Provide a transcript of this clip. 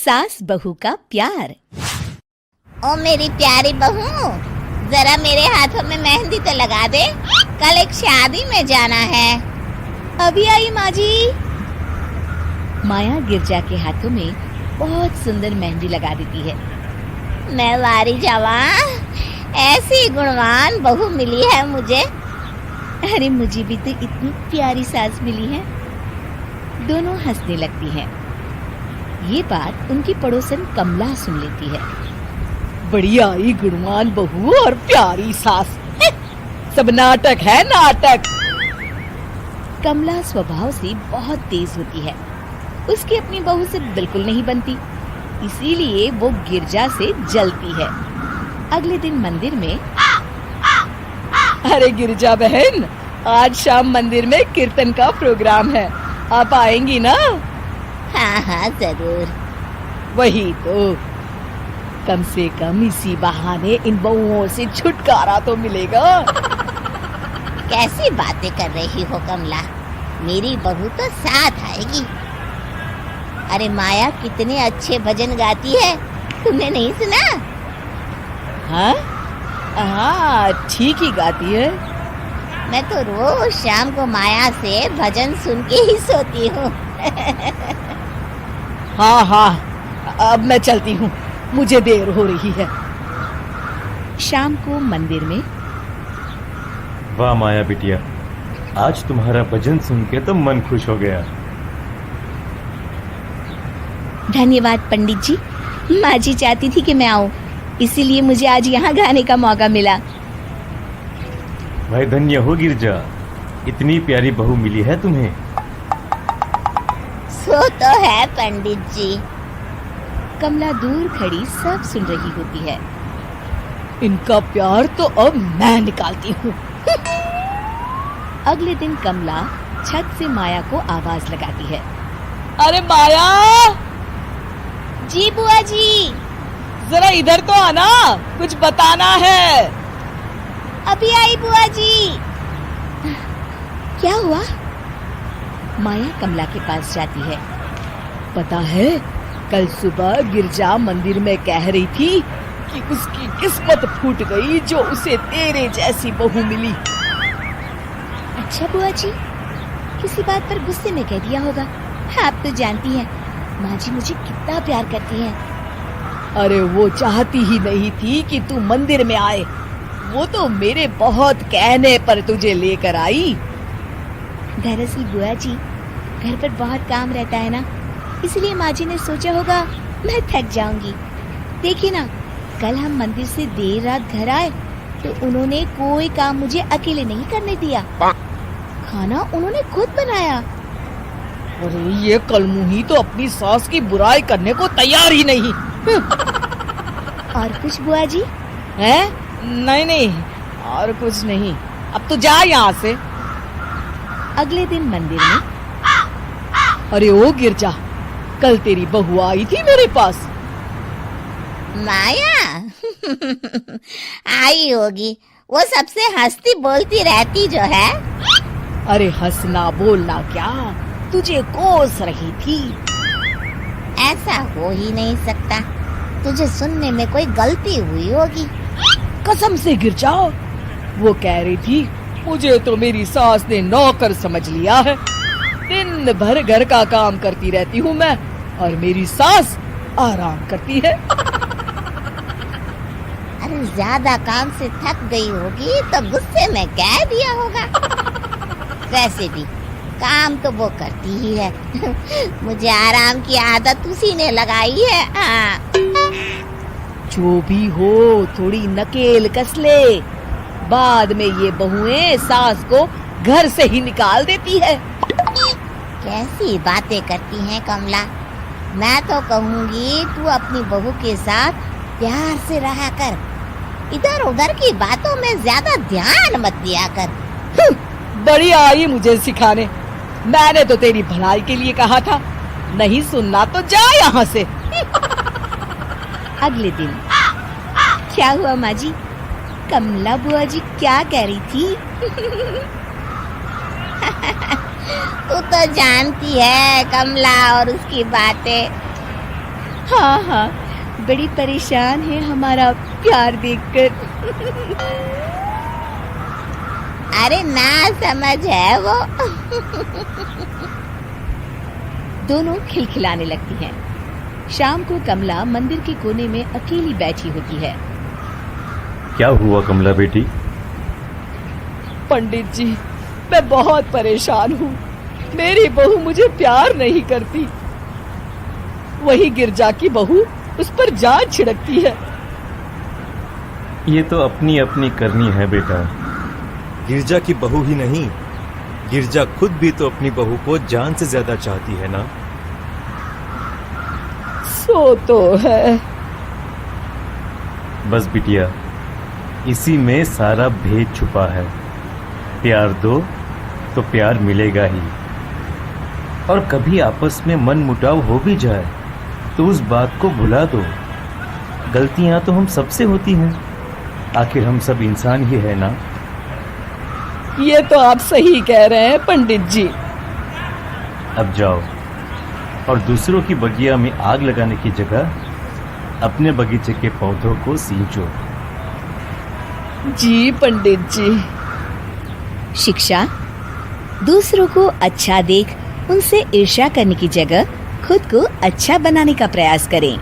सास बहू का प्यार। ओ मेरी प्यारी बहू, जरा मेरे हाथों में मेहंदी तो लगा दे, कल एक शादी में जाना है। अभी आई माँ जी। माया गिरजा के हाथों में बहुत सुंदर मेहंदी लगा देती है। मैं वारी जावा, ऐसी गुणवान बहू मिली है मुझे। अरे मुझे भी तो इतनी प्यारी सास मिली है। दोनों हंसने लगती हैं। ये बात उनकी पड़ोसन कमला सुन लेती है। बढ़िया ही गुणवान बहू और प्यारी सास, सब नाटक है नाटक। कमला स्वभाव से बहुत तेज होती है। उसकी अपनी बहू से बिल्कुल नहीं बनती, इसीलिए वो गिरजा से जलती है। अगले दिन मंदिर में, अरे गिरजा बहन, आज शाम मंदिर में कीर्तन का प्रोग्राम है, आप आएंगी ना? हाँ हाँ जरूर। वही तो, कम से कम इसी बहाने इन बहुओं से छुटकारा तो मिलेगा। कैसी बातें कर रही हो कमला, मेरी बहू तो साथ आएगी। अरे माया कितने अच्छे भजन गाती है, तुमने नहीं सुना? हाँ हाँ, ठीक ही गाती है। मैं तो रोज शाम को माया से भजन सुन के ही सोती हूँ। हाँ हाँ, अब मैं चलती हूँ, मुझे देर हो रही है। शाम को मंदिर में, वाह माया बिटिया, आज तुम्हारा भजन सुन के तो मन खुश हो गया। धन्यवाद पंडित जी, माँ जी चाहती थी कि मैं आऊँ, इसीलिए मुझे आज यहाँ गाने का मौका मिला। भाई धन्य हो गिरजा, इतनी प्यारी बहू मिली है तुम्हें। सो तो है पंडित जी। कमला दूर खड़ी सब सुन रही होती है। इनका प्यार तो अब मैं निकालती हूँ। अगले दिन कमला छत से माया को आवाज लगाती है। अरे माया, जी बुआ जी। जरा इधर तो आना, कुछ बताना है। अभी आई बुआ जी। क्या हुआ? माया कमला के पास जाती है। पता है, कल सुबह गिरजा मंदिर में कह रही थी कि उसकी किस्मत फूट गई जो उसे तेरे जैसी बहू मिली। अच्छा बुआ जी, किसी बात पर गुस्से में कह दिया होगा। आप तो जानती हैं माँ जी मुझे कितना प्यार करती हैं। अरे वो चाहती ही नहीं थी कि तू मंदिर में आए, वो तो मेरे बहुत कहने पर तुझे लेकर आई। दरअसल बुआ जी, घर पर बहुत काम रहता है ना, इसलिए माँ जी ने सोचा होगा मैं थक जाऊंगी। देखिए ना, कल हम मंदिर से देर रात घर आए तो उन्होंने कोई काम मुझे अकेले नहीं करने दिया। खाना उन्होंने खुद बनाया। अरे ये कलमुही तो अपनी सास की बुराई करने को तैयार ही नहीं। और कुछ बुआ जी? हैं? नहीं नहीं, और कुछ नहीं, अब तो जा यहाँ से। अगले दिन मंदिर में, अरे ओ गिरजा, कल तेरी बहू आई थी मेरे पास। माया आई होगी, वो सबसे हंसती बोलती रहती जो है। अरे हंसना बोलना क्या, तुझे कोस रही थी। ऐसा हो ही नहीं सकता, तुझे सुनने में कोई गलती हुई होगी। कसम से गिरजा, वो कह रही थी मुझे तो मेरी सास ने नौकर समझ लिया है। दिन भर घर का काम करती रहती हूँ मैं, और मेरी सास आराम करती है। अरे ज्यादा काम से थक गई होगी तो गुस्से में कह दिया होगा। वैसे भी काम तो वो करती ही है। मुझे आराम की आदत उसी ने लगाई है। हाँ। जो भी हो, थोड़ी नकेल कस ले, बाद में ये बहुएं सास को घर से ही निकाल देती है। कैसी बातें करती हैं कमला, मैं तो कहूँगी तू अपनी बहू के साथ प्यार से रहा कर, इधर उधर की बातों में ज्यादा ध्यान मत दिया कर। बड़ी आई मुझे सिखाने, मैंने तो तेरी भलाई के लिए कहा था, नहीं सुनना तो जा यहाँ से। अगले दिन, क्या हुआ माँ जी? कमला बुआ जी क्या कह रही थी? तू तो जानती है कमला और उसकी बातें। हाँ हाँ, बड़ी परेशान है हमारा प्यार देखकर। अरे ना समझ है वो। दोनों खिलखिलाने लगती हैं। शाम को कमला मंदिर के कोने में अकेली बैठी होती है। क्या हुआ कमला बेटी? पंडित जी, मैं बहुत परेशान हूँ। मेरी बहू मुझे प्यार नहीं करती। वही गिरजा की बहू उस पर जान छिड़कती है। ये तो अपनी अपनी करनी है बेटा। गिरजा की बहू ही नहीं, गिरजा खुद भी तो अपनी बहू को जान से ज्यादा चाहती है ना। सो तो है। बस बिटिया, इसी में सारा भेद छुपा है। प्यार दो तो प्यार मिलेगा ही। और कभी आपस में मन मुटाव हो भी जाए तो उस बात को भुला दो। गलतियां तो हम सबसे होती हैं, आखिर हम सब इंसान ही है ना। ये तो आप सही कह रहे हैं पंडित जी। अब जाओ और दूसरों की बगिया में आग लगाने की जगह अपने बगीचे के पौधों को सींचो। जी पंडित जी। शिक्षा: दूसरों को अच्छा देख उनसे ईर्ष्या करने की जगह खुद को अच्छा बनाने का प्रयास करें।